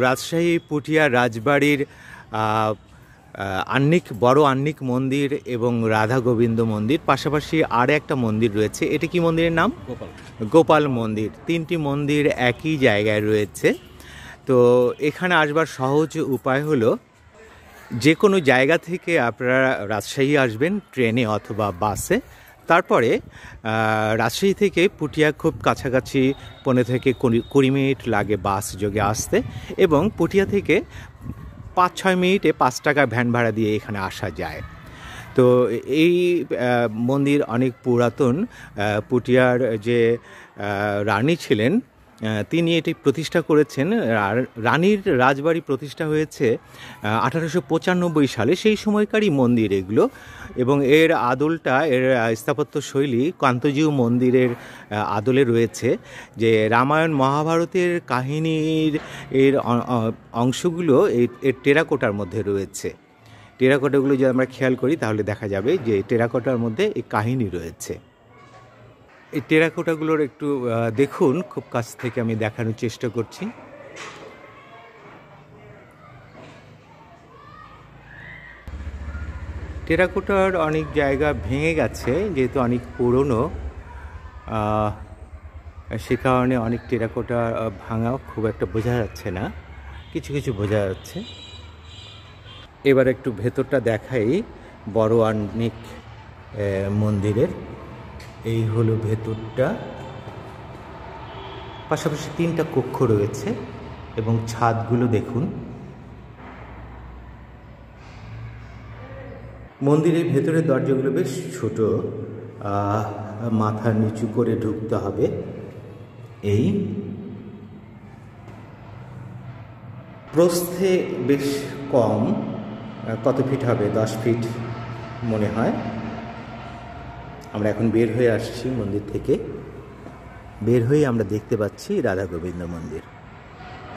রাজশাহী পুঠিয়া রাজবাড়ির বড় আহ্নিক মন্দির এবং রাধা গোবিন্দ মন্দির, পাশাপাশি আর একটা মন্দির রয়েছে। এটা কি মন্দিরের নাম? গোপাল মন্দির। তিনটি মন্দির একই জায়গায় রয়েছে। তো এখানে আসবার সহজ উপায় হলো, যে কোনো জায়গা থেকে আপনারা রাজশাহী আসবেন ট্রেনে অথবা বাসে। তারপরে রাজশাহী থেকে পুঠিয়া খুব কাছাকাছি, 15 থেকে 20 মিনিট লাগে বাস যোগে আসতে, এবং পুঠিয়া থেকে 5-6 মিনিটে 5 টাকা ভ্যান ভাড়া দিয়ে এখানে আসা যায়। তো এই মন্দির অনেক পুরাতন। পুঠিয়ার যে রানী ছিলেন তিনি এটি প্রতিষ্ঠা করেছেন। রানীর রাজবাড়ি প্রতিষ্ঠা হয়েছে 1895 সালে, সেই সময়কারই মন্দির এগুলো। এবং এর আদলটা, এর স্থাপত্য শৈলী কান্তজিউ মন্দিরের আদলে রয়েছে। যে রামায়ণ মহাভারতের কাহিনীর অংশগুলো এর টেরাকোটার মধ্যে রয়েছে। টেরাকোটাগুলো যদি আমরা খেয়াল করি তাহলে দেখা যাবে যে টেরাকোটার মধ্যে এই কাহিনী রয়েছে। এই টেরাকোটাগুলোর একটু দেখুন, খুব কাছ থেকে আমি দেখানোর চেষ্টা করছি। টেরাকোটার অনেক জায়গা ভেঙে গেছে, যেহেতু অনেক পুরনো, সে কারণে অনেক টেরাকোটা ভাঙা খুব একটা বোঝা যাচ্ছে না, কিছু কিছু বোঝা যাচ্ছে। এবার একটু ভেতরটা দেখাই বড় আহ্নিক মন্দিরের। এই হলো ভেতরটা। পাশাপাশি 3টা কক্ষ রয়েছে এবং ছাদগুলো দেখুন। মন্দিরের ভেতরের দরজাগুলো বেশ ছোট, মাথা নিচু করে ঢুকতে হবে। এই প্রস্থে বেশ কম, কত ফিট হবে? 10 ফিট মনে হয়। আমরা এখন বের হয়ে আসছি মন্দির থেকে। বের হয়ে আমরা দেখতে পাচ্ছি রাধা গোবিন্দ মন্দির।